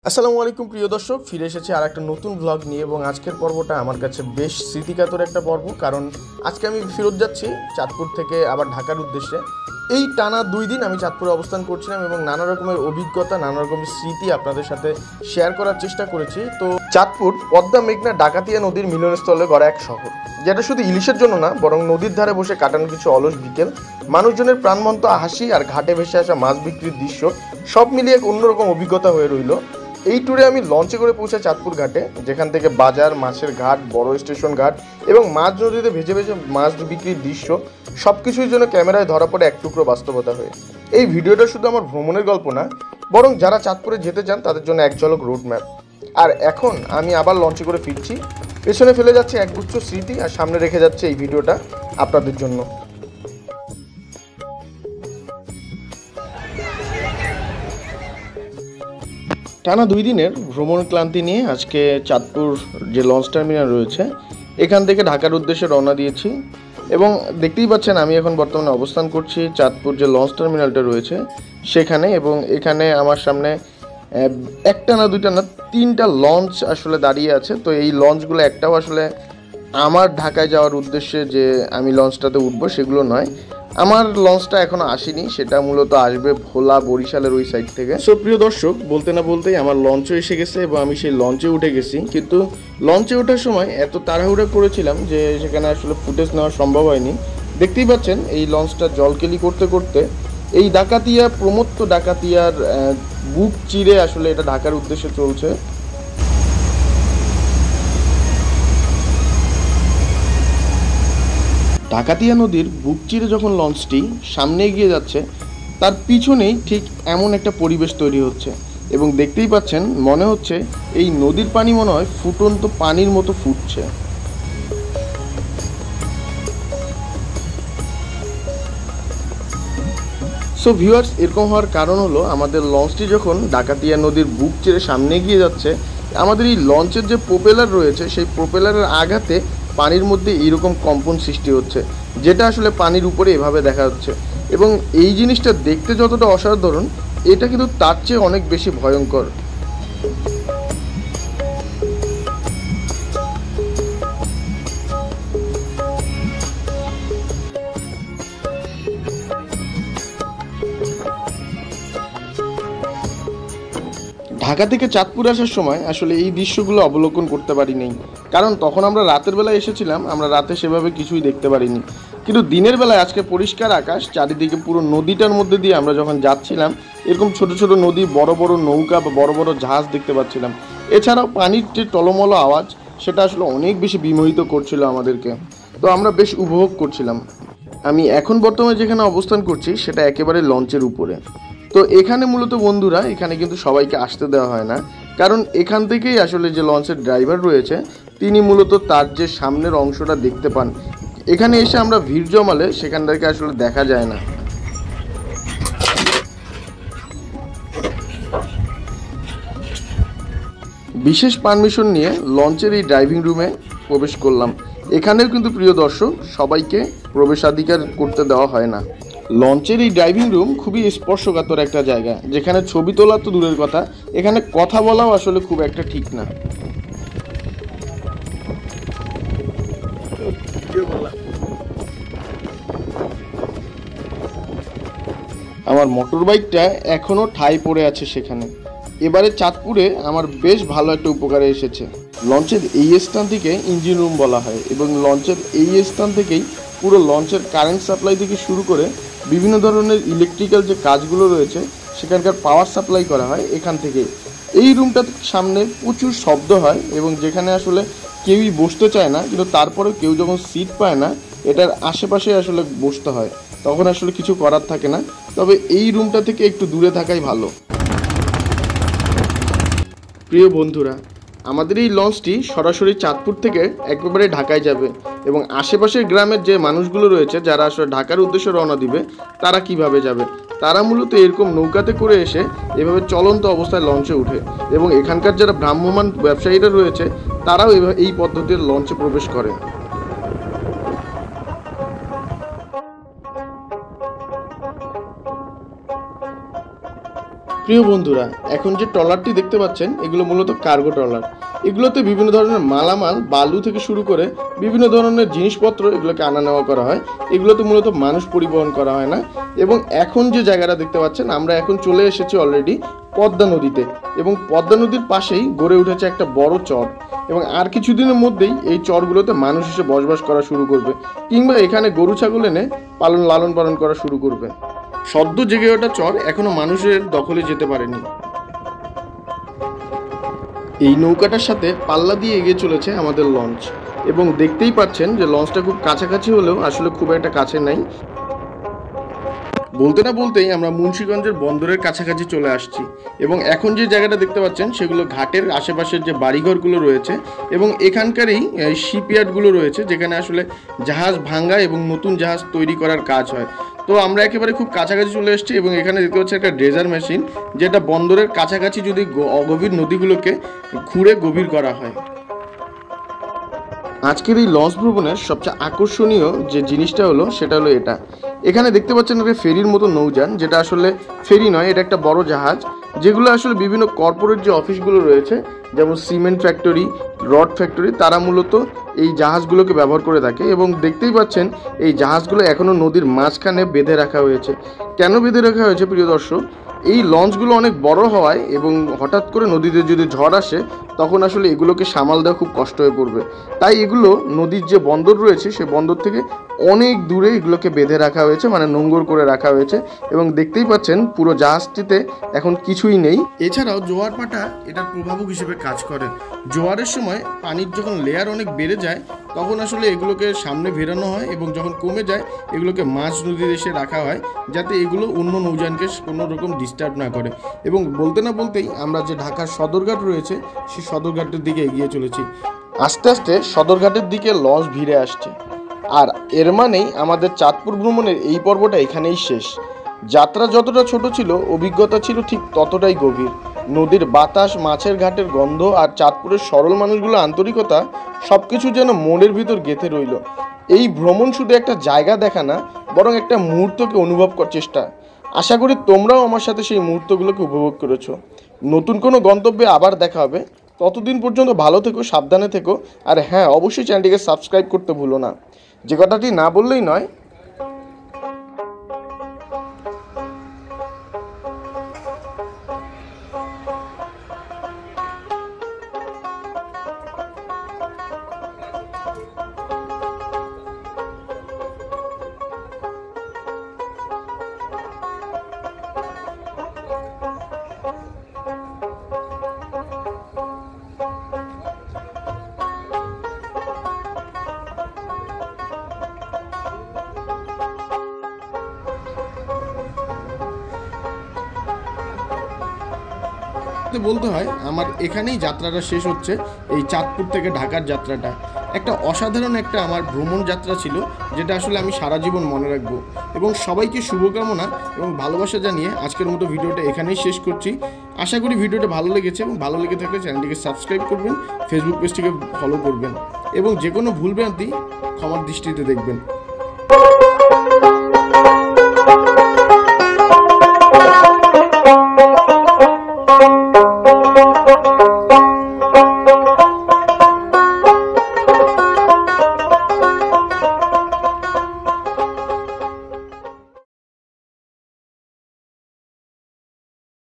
আসসালামু আলাইকুম প্রিয় দর্শক, ফিরে এসেছি আর একটা নতুন ব্লগ নিয়ে। এবং আজকের পর্বটা আমার কাছে বেশ স্মৃতিকাতর একটা পর্ব, কারণ আজকে আমি ফেরত যাচ্ছি চাঁদপুর থেকে আবার ঢাকার উদ্দেশ্যে। এই টানা 2 দিন আমি চাঁদপুরে অবস্থান করছিলাম এবং নানা রকমের অভিজ্ঞতা, নানা রকমের স্মৃতি আপনাদের সাথে শেয়ার করার চেষ্টা করেছি। তো চাঁদপুর পদ্মা মেঘনা ডাকাতিয়া নদীর মিলনস্থলে গড়া এক শহর, যেটা শুধু ইলিশের জন্য না, বরং নদীর ধারে বসে কাটানো কিছু অলস বিকেল, মানুষজনের প্রাণবন্ত হাসি আর ঘাটে ভেসে আসা মাছ বিক্রির দৃশ্য, সব মিলিয়ে এক অন্যরকম অভিজ্ঞতা হয়ে রইল। এই ট্যুরে আমি লঞ্চে করে পৌঁছাই চাঁদপুর ঘাটে, যেখান থেকে বাজার, মাছের ঘাট, বড় স্টেশন ঘাট এবং মাছ নদীতে ভেজে ভেজে মাছ বিক্রির দৃশ্য সব কিছুর জন্য ক্যামেরায় ধরা পড়ে এক টুকরো বাস্তবতা হয়ে। এই ভিডিওটা শুধু আমার ভ্রমণের গল্প না, বরং যারা চাঁদপুরে যেতে চান তাদের জন্য এক ঝলক রোড ম্যাপ। আর এখন আমি আবার লঞ্চে করে ফিরছি, পেছনে ফেলে যাচ্ছে একগুচ্ছ স্মৃতি, আর সামনে রেখে যাচ্ছে এই ভিডিওটা আপনাদের জন্য। টানা 2 দিনের ভ্রমণ ক্লান্তি নিয়ে আজকে চাঁদপুর যে লঞ্চ টার্মিনাল রয়েছে, এখান থেকে ঢাকার উদ্দেশ্যে রওনা দিয়েছি। এবং দেখতেই পাচ্ছেন আমি এখন বর্তমানে অবস্থান করছি চাঁদপুর যে লঞ্চ টার্মিনালটা রয়েছে সেখানে। এবং এখানে আমার সামনে একটা না দুইটা না 3টা লঞ্চ আসলে দাঁড়িয়ে আছে। তো এই লঞ্চগুলো একটাও আসলে আমার ঢাকায় যাওয়ার উদ্দেশ্যে যে আমি লঞ্চটাতে উঠবো সেগুলো নয়। আমার লঞ্চটা এখনো আসেনি, সেটা মূলত আসবে ভোলা, বরিশালের ওই সাইড থেকে। সো প্রিয় দর্শক, বলতে না বলতেই আমার লঞ্চও এসে গেছে এবং আমি সেই লঞ্চে উঠে গেছি। কিন্তু লঞ্চে ওঠার সময় এত তাড়াহুড়া করেছিলাম যে সেখানে আসলে ফুটেজ নেওয়া সম্ভব হয়নি। দেখতেই পাচ্ছেন এই লঞ্চটা জলকেলি করতে করতে এই ডাকাতিয়া, প্রমত্ত ডাকাতিয়ার বুক চিরে আসলে এটা ঢাকার উদ্দেশ্যে চলছে। ডাকাতিয়া নদীর বুক চিরে যখন লঞ্চটি সামনে এগিয়ে যাচ্ছে, তার পিছনেই ঠিক এমন একটা পরিবেশ তৈরি হচ্ছে। এবং দেখতেই পাচ্ছেন, মনে হচ্ছে এই নদীর পানি মনে হয় ফুটন্ত পানির মতো ফুটছে। সো ভিউয়ার্স, এরকম হওয়ার কারণ হলো আমাদের লঞ্চটি যখন ডাকাতিয়া নদীর বুক চিরে সামনে এগিয়ে যাচ্ছে, আমাদের এই লঞ্চের যে প্রোপেলার রয়েছে সেই প্রোপেলারের আঘাতে পানির মধ্যে এইরকম কম্পন সৃষ্টি হচ্ছে, যেটা আসলে পানির উপরে এভাবে দেখা যাচ্ছে। এবং এই জিনিসটা দেখতে যতটা অসাধারণ, এটা কিন্তু তার চেয়ে অনেক বেশি ভয়ঙ্কর। ঢাকা থেকে চাঁদপুর আসার সময় আসলে এই দৃশ্যগুলো অবলোকন করতে পারিনি, কারণ তখন আমরা রাতের বেলায় এসেছিলাম, আমরা রাতে সেভাবে কিছুই দেখতে পারিনি। কিন্তু দিনের বেলায় আজকে পরিষ্কার আকাশ, চারিদিকে পুরো নদীটার মধ্যে দিয়ে আমরা যখন যাচ্ছিলাম, এরকম ছোট ছোট নদী, বড় বড় নৌকা বা বড় বড় জাহাজ দেখতে পাচ্ছিলাম। এছাড়াও পানির যে টলমলো আওয়াজ, সেটা আসলে অনেক বেশি বিমোহিত করছিল আমাদেরকে। তো আমরা বেশ উপভোগ করছিলাম। আমি এখন বর্তমানে যেখানে অবস্থান করছি সেটা একেবারে লঞ্চের উপরে। তো এখানে মূলত বন্ধুরা, এখানে কিন্তু সবাইকে আসতে দেওয়া হয় না, কারণ এখান থেকেই আসলে যে লঞ্চের ড্রাইভার রয়েছে তিনি মূলত তার যে সামনের অংশটা দেখতে পান। এখানে এসে আমরা ভিড় জমালে সেখান থেকে আসলে দেখা যায় না। বিশেষ পারমিশন নিয়ে লঞ্চের এই ড্রাইভিং রুমে প্রবেশ করলাম। এখানেও কিন্তু প্রিয় দর্শক, সবাইকে প্রবেশাধিকার করতে দেওয়া হয় না। লঞ্চের এই ড্রাইভিং রুম খুবই স্পর্শকাতর একটা জায়গা, যেখানে ছবি তোলা তো দূরের কথা, এখানে কথা বলাও আসলে খুব একটা ঠিক না। আমার মোটর বাইকটা এখনও ঠাই পড়ে আছে সেখানে। এবারে চাঁদপুরে আমার বেশ ভালো একটা উপকারে এসেছে। লঞ্চের এই স্থান থেকে ইঞ্জিন রুম বলা হয়, এবং লঞ্চের এই স্থান থেকেই পুরো লঞ্চের কারেন্ট সাপ্লাই থেকে শুরু করে বিভিন্ন ধরনের ইলেকট্রিক্যাল যে কাজগুলো রয়েছে সেখানকার পাওয়ার সাপ্লাই করা হয় এখান থেকে। এই রুমটার সামনে প্রচুর শব্দ হয় এবং যেখানে আসলে কেউই বসতে চায় না, কিন্তু তারপরেও কেউ যখন সিট পায় না, এটার আশেপাশে আসলে বসতে হয়, তখন আসলে কিছু করার থাকে না। তবে এই রুমটা থেকে একটু দূরে থাকাই ভালো। প্রিয় বন্ধুরা, আমাদের এই লঞ্চটি সরাসরি চাঁদপুর থেকে একেবারে ঢাকায় যাবে, এবং আশেপাশের গ্রামের যে মানুষগুলো রয়েছে যারা আসলে ঢাকার উদ্দেশ্যে রওনা দিবে, তারা কিভাবে যাবে? তারা মূলত এরকম নৌকাতে করে এসে এভাবে চলন্ত অবস্থায় লঞ্চে উঠে, এবং এখানকার যারা ভ্রাম্যমাণ ব্যবসায়ীরা রয়েছে তারাও এই পদ্ধতির লঞ্চে প্রবেশ করে। প্রিয় বন্ধুরা, এখন যে ট্রলারটি দেখতে পাচ্ছেন এগুলো মূলত কার্গো ট্রলার। এগুলোতে বিভিন্ন ধরনের মালামাল, বালু থেকে শুরু করে বিভিন্ন ধরনের জিনিসপত্র এগুলোকে আনা নেওয়া করা হয়। এগুলোতে মূলত মানুষ পরিবহন করা হয় না। এবং এখন যে জায়গাটা দেখতে পাচ্ছেন, আমরা এখন চলে এসেছি অলরেডি পদ্মা নদীতে, এবং পদ্মা নদীর পাশেই গড়ে উঠেছে একটা বড় চর। এবং আর কিছুদিনের মধ্যেই এই চরগুলোতে মানুষ এসে বসবাস করা শুরু করবে, কিংবা এখানে গরু ছাগল এনে লালন পালন করা শুরু করবে। সদ্য জেগে ওঠা চর এখনো মানুষের দখলে যেতে পারেনি। এই নৌকাটার সাথে পাল্লা দিয়ে এগিয়ে চলেছে আমাদের লঞ্চ, এবং দেখতেই পাচ্ছেন যে লঞ্চটা খুব কাছাকাছি হলেও আসলে খুব একটা কাছে নাই। বলতে না বলতেই আমরা মুন্সিগঞ্জের বন্দরের কাছাকাছি চলে আসছি, এবং এখন যে জায়গাটা দেখতে পাচ্ছেন সেগুলো ঘাটের আশেপাশের যে বাড়িঘরগুলো রয়েছে এবং এখানকারই শিপইয়ার্ডগুলো রয়েছে, যেখানে আসলে জাহাজ ভাঙ্গা এবং নতুন জাহাজ তৈরি করার কাজ হয়। তো আমরা একেবারে খুব কাছাকাছি চলে এসেছি, এবং এখানে দেখতে পাচ্ছি একটা ড্রেজার মেশিন, যেটা বন্দরের কাছাকাছি যদি অগভীর নদীগুলোকে খুঁড়ে গভীর করা হয়। আজকের এই লঞ্চ ভ্রমণের সবচেয়ে আকর্ষণীয় যে জিনিসটা হলো সেটা হলো এটা। এখানে দেখতে পাচ্ছেন একটা ফেরির মতো নৌযান, যেটা আসলে ফেরি নয়, এটা একটা বড় জাহাজ, যেগুলো আসলে বিভিন্ন কর্পোরেট যে অফিসগুলো রয়েছে, যেমন সিমেন্ট ফ্যাক্টরি, রড ফ্যাক্টরি, তারা মূলত এই জাহাজগুলোকে ব্যবহার করে থাকে। এবং দেখতেই পাচ্ছেন এই জাহাজগুলো এখনও নদীর মাঝখানে বেঁধে রাখা হয়েছে। কেন বেঁধে রাখা হয়েছে প্রিয় দর্শক? এই লঞ্চগুলো অনেক বড় হওয়ায় এবং হঠাৎ করে নদীতে যদি ঝড় আসে তখন আসলে এগুলোকে সামাল দেওয়া খুব কষ্ট হয়ে পড়বে। তাই এগুলো নদীর যে বন্দর রয়েছে সেই বন্দর থেকে অনেক দূরে এগুলোকে বেঁধে রাখা হয়েছে, মানে নোঙর করে রাখা হয়েছে। এবং দেখতেই পাচ্ছেন পুরো জাহাজটিতে এখন কিছুই নেই। এছাড়াও জোয়ার পাটা এটার প্রভাবক হিসেবে কাজ করে। জোয়ারের সময় পানির যখন লেয়ার অনেক বেড়ে যায় তখন আসলে এগুলোকে সামনে ভেরানো হয়, এবং যখন কমে যায় এগুলোকে মাঝ নদীর এসে রাখা হয়, যাতে এগুলো অন্য নৌযানকে কোনো রকম ডিস্টার্ব না করে। এবং বলতে না বলতেই আমরা যে ঢাকার সদরঘাট রয়েছে সেই সদরঘাটের দিকে এগিয়ে চলেছি। আস্তে আস্তে সদরঘাটের দিকে লঞ্চ ভিড়ে আসছে, আর এর মানেই আমাদের চাঁদপুর ভ্রমণের এই পর্বটা এখানেই শেষ। যাত্রা যতটা ছোট ছিল, অভিজ্ঞতা ছিল ঠিক ততটাই গভীর। নদীর বাতাস, মাছের ঘাটের গন্ধ আর চাঁদপুরের সরল মানুষগুলোর আন্তরিকতা সব কিছু যেন মনের ভিতর গেঁথে রইল। এই ভ্রমণ শুধু একটা জায়গা দেখা না, বরং একটা মুহূর্তকে অনুভব করার চেষ্টা। আশা করি তোমরাও আমার সাথে সেই মুহূর্তগুলোকে উপভোগ করেছো। নতুন কোনো গন্তব্যে আবার দেখা হবে। ততদিন পর্যন্ত ভালো থেকো, সাবধানে থেকো, আর হ্যাঁ, অবশ্যই চ্যানেলটিকে সাবস্ক্রাইব করতে ভুলো না। যে কথাটি না বললেই নয়, বলতে হয় আমার এখানেই যাত্রাটা শেষ হচ্ছে। এই চাঁদপুর থেকে ঢাকার যাত্রাটা একটা অসাধারণ একটা আমার ভ্রমণ যাত্রা ছিল, যেটা আসলে আমি সারা জীবন মনে রাখবো। এবং সবাইকে শুভকামনা এবং ভালোবাসা জানিয়ে আজকের মতো ভিডিওটা এখানেই শেষ করছি। আশা করি ভিডিওটা ভালো লেগেছে, এবং ভালো লেগে থাকলে চ্যানেলটিকে সাবস্ক্রাইব করবেন, ফেসবুক পেজটিকে ফলো করবেন, এবং যে কোনো ভুলভ্রান্তি ক্ষমার দৃষ্টিতে দেখবেন।